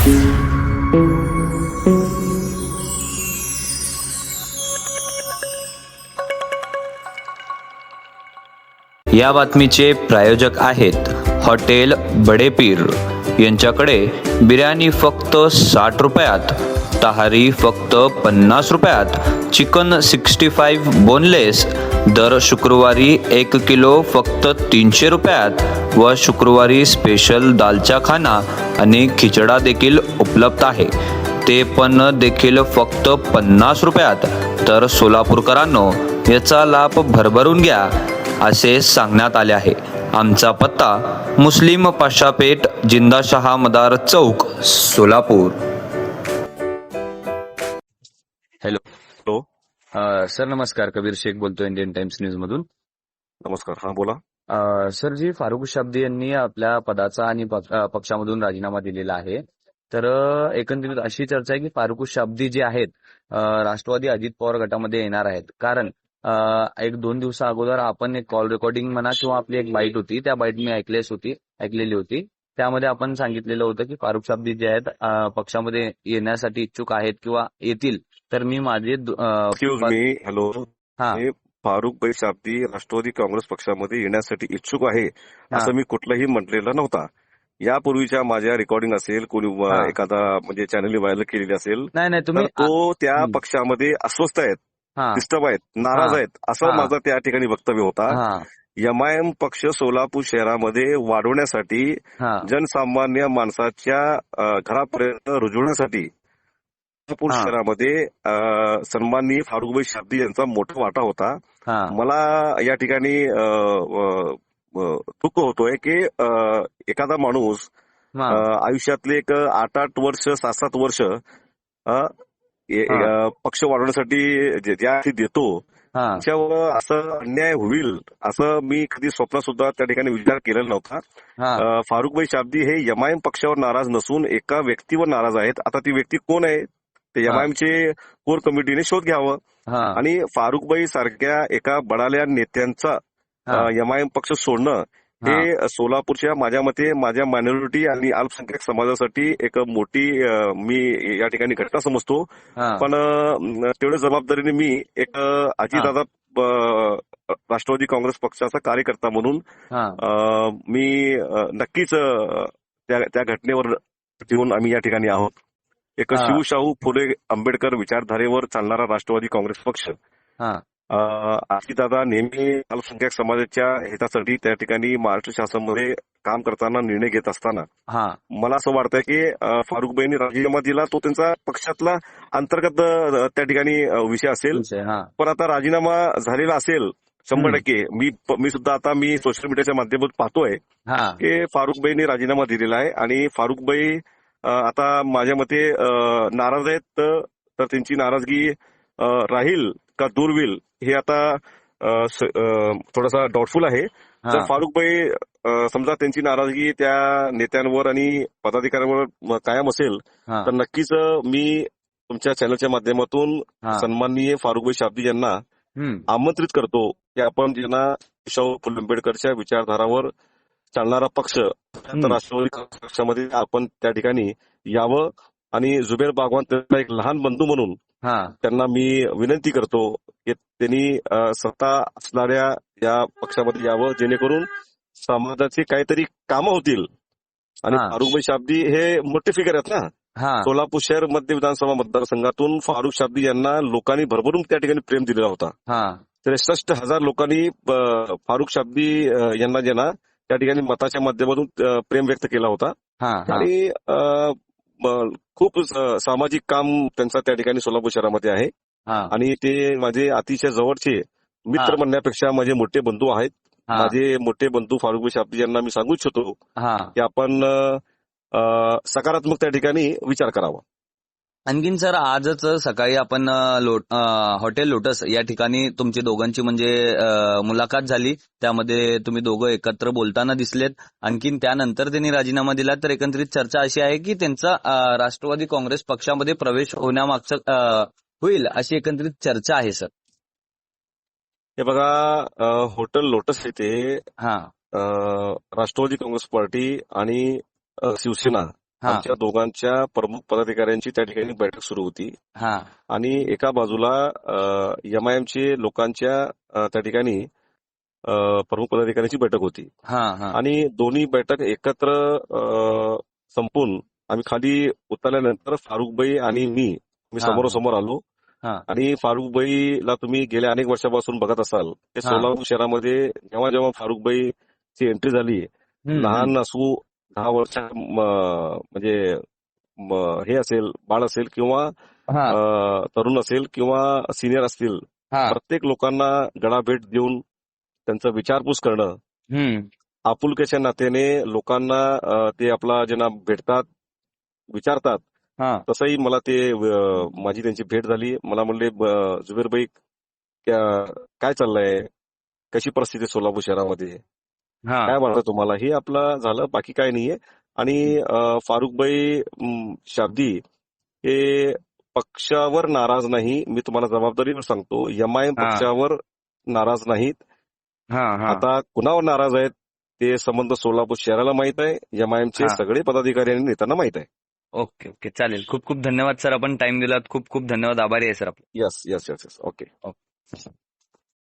या बातमीचे प्रायोजक आहेत हॉटेल बडेपीर. यांच्याकडे बिर्याणी फक्त 60 रुपयात, तहारी फक्त 50 रुपयात, चिकन 65 बोनलेस दर शुक्रवारी 1 किलो फक्त 300 रुपयात व शुक्रवारी स्पेशल दालचा खाना आणि खिचडा देखील उपलब्ध आहे, ते पण देखील फक्त 50 रुपयात. तर सोलापूरकरांनो, याचा लाभ भरभरून घ्या असे सांगण्यात आले आहे. आमचा पत्ता मुस्लिम पाशापेठ, जिंदाशहा मदार चौक, सोलापूर. हॅलो सर, नमस्कार. कबीर शेख बोलतो इंडियन टाइम्स न्यूज मधून. नमस्कार. हा बोला. सर जी, फारुख शाब्दी यांनी आपल्या पदाचा आणि पक्षामधून राजीनामा दिलेला आहे. तर एकंदरीत अशी चर्चा आहे की फारुख शाब्दी जे आहेत राष्ट्रवादी अजित पवार गटामध्ये येणार आहेत. कारण 1-2 दिवसा अगोदर आपण एक कॉल रेकॉर्डिंग म्हणा किंवा आपली एक बाईट होती, त्या बाईट मी ऐकलेली होती. त्यामध्ये आपण सांगितलेलं होतं की फारुख शाब्दी जे आहेत पक्षामध्ये येण्यासाठी इच्छुक आहेत किंवा येतील तर मी माझे हॅलो. फारुख भाई शाब्दी राष्ट्रवादी काँग्रेस पक्षामध्ये येण्यासाठी इच्छुक आहे असं मी कुठलंही म्हटलेलं नव्हता. यापूर्वीच्या माझ्या रेकॉर्डिंग असेल, कोणी एखादा म्हणजे चॅनलने व्हायरल केलेली असेल, नाही तुम्ही तो त्या पक्षामध्ये अस्वस्थ आहेत, डिस्टर्ब आहेत, नाराज आहेत असं माझं त्या ठिकाणी वक्तव्य होता. एमआयएम पक्ष सोलापूर शहरामध्ये वाढवण्यासाठी, जनसामान्य माणसाच्या घरापर्यंत रुजवण्यासाठी सोलापूर शहरामध्ये सन्माननीय फारुख भाई शाब्दी यांचा मोठा वाटा होता. मला या ठिकाणी दुःख होतोय की एखादा माणूस आयुष्यातले एक 8-8 वर्ष, 7-7 वर्ष पक्ष वाढवण्यासाठी ज्या देतो, त्याच्यावर असं अन्याय होईल असं मी कधी स्वप्न सुद्धा त्या ठिकाणी विचार केलेला नव्हता. फारुख भाई शाब्दी हे एमआयएम पक्षावर नाराज नसून एका व्यक्तीवर नाराज आहेत. आता ती व्यक्ती कोण आहे ते एमआयएमचे कोर कमिटीने शोध घ्यावं आणि फारुख भाई सारख्या एका बडाल्या नेत्यांचा एमआयएम पक्ष सोडणं हे सोलापूरच्या माझ्या मते माझ्या मायनॉरिटी आणि अल्पसंख्याक समाजासाठी एक मोठी मी या ठिकाणी घटना समजतो. पण तेवढ्या जबाबदारीने मी एक अजितदादा राष्ट्रवादी काँग्रेस पक्षाचा कार्यकर्ता म्हणून मी नक्कीच त्या घटनेवर ठेवून आम्ही या ठिकाणी आहोत. एक शिवशाहू फुले आंबेडकर विचारधारेवर चालणारा राष्ट्रवादी काँग्रेस पक्ष अजितदादा नेहमी अल्पसंख्याक समाजाच्या हितासाठी त्या ठिकाणी महाराष्ट्र शासनामध्ये काम करताना, निर्णय घेत असताना मला असं वाटतंय की फारुख भाईंनी राजीनामा दिला तो त्यांचा पक्षातला अंतर्गत त्या ठिकाणी विषय असेल. पण आता राजीनामा झालेला असेल 100%. मी सुद्धा आता सोशल मीडियाच्या माध्यमातून पाहतोय की फारुख भाईंनी राजीनामा दिलेला आहे आणि फारुख भाई आता माझ्या मते नाराज आहेत. तर त्यांची नाराजगी राहील का दूर होईल हे आता थोडासा डाऊटफुल आहे. जर फारुख भाई समजा त्यांची नाराजगी त्या नेत्यांवर आणि पदाधिकाऱ्यांवर कायम असेल तर नक्कीच मी तुमच्या चॅनलच्या माध्यमातून सन्माननीय फारुख भाई शाब्दी यांना आमंत्रित करतो की आपण ज्यांना शाहू फुले आंबेडकरच्या विचारधारावर चालणारा पक्ष राष्ट्रवादी काँग्रेस पक्षामध्ये आपण त्या ठिकाणी यावं आणि जुबेर बागवान त्यांचा एक लहान बंधू म्हणून त्यांना मी विनंती करतो की त्यांनी सत्ता असणाऱ्या या पक्षामध्ये यावं जेणेकरून समाजाचे काहीतरी कामं होतील. आणि फारुख भाई शाब्दी हे मोठे फिगर आहेत ना. सोलापूर शहर मध्य विधानसभा मतदारसंघातून फारुख शाब्दी यांना लोकांनी भरभरून त्या ठिकाणी प्रेम दिलेला होता. 63,000 लोकांनी फारुख शाब्दी यांना ज्यांना त्या ठिकाणी मताच्या माध्यमातून प्रेम व्यक्त केला होता. आणि खूप सामाजिक काम त्यांचा त्या ठिकाणी सोलापूर शहरामध्ये आहे. आणि ते माझे अतिशय जवळचे मित्र म्हणण्यापेक्षा माझे मोठे बंधू आहेत. माझे मोठे बंधू फारुख भाई शाब्दी यांना मी सांगू इच्छितो की आपण सकारात्मक त्या ठिकाणी विचार करावा. आणखीन सर, आजच सकाळी आपण हॉटेल लोटस या ठिकाणी तुमची दोघांची म्हणजे मुलाखत झाली. त्यामध्ये तुम्ही दोघं एकत्र बोलताना दिसलेत. आणखीन त्यानंतर त्यांनी राजीनामा दिला. तर एकंदरीत चर्चा अशी आहे की त्यांचा राष्ट्रवादी काँग्रेस पक्षामध्ये प्रवेश होण्यामागचं होईल अशी एकंदरीत चर्चा आहे सर. हे बघा, हॉटेल लोटस येथे राष्ट्रवादी काँग्रेस पार्टी आणि शिवसेना आमच्या दोघांच्या प्रमुख पदाधिकाऱ्यांची त्या ठिकाणी बैठक सुरू होती. आणि एका बाजूला एमआयएमचे लोकांच्या त्या ठिकाणी प्रमुख पदाधिकाऱ्यांची बैठक होती. आणि दोन्ही बैठक एकत्र संपून आम्ही खाली उतरल्यानंतर फारुकभाई आणि मी समोरासमोर आलो. आणि फारुकभाईला तुम्ही गेल्या अनेक वर्षापासून बघत असाल, ते सोलापूर शहरामध्ये जेव्हा जेव्हा फारुकभाईची एंट्री झाली, लहान असू 10 वर्ष म्हणजे हे असेल, बाळ असेल किंवा तरुण असेल किंवा सिनियर असतील, प्रत्येक लोकांना गळाभेट देऊन त्यांचं विचारपूस करणं, आपुलकीच्या नात्याने लोकांना ते आपला ज्यांना भेटतात, विचारतात, तसंही मला ते माझी त्यांची भेट झाली. मला म्हणले, जुबेरभाई काय चाललंय, कशी परिस्थिती सोलापूर शहरामध्ये, काय वाटतं तुम्हाला, हे आपलं झालं, बाकी काय नाहीये. आणि फारुकभाई शाब्दी हे पक्षावर नाराज नाही, मी तुम्हाला जबाबदारीवर सांगतो, एमआयएम पक्षावर नाराज नाहीत. आता कुणावर नाराज आहेत ते संबंध सोलापूर शहराला माहित आहे, एमआयएमचे सगळे पदाधिकारी आणि नेत्यांना माहित आहे. ओके, चालेल. खूप खूप धन्यवाद सर, आपण टाइम दिलात. खूप खूप धन्यवाद, आभारी आहे सर आपलं. यस. ओके.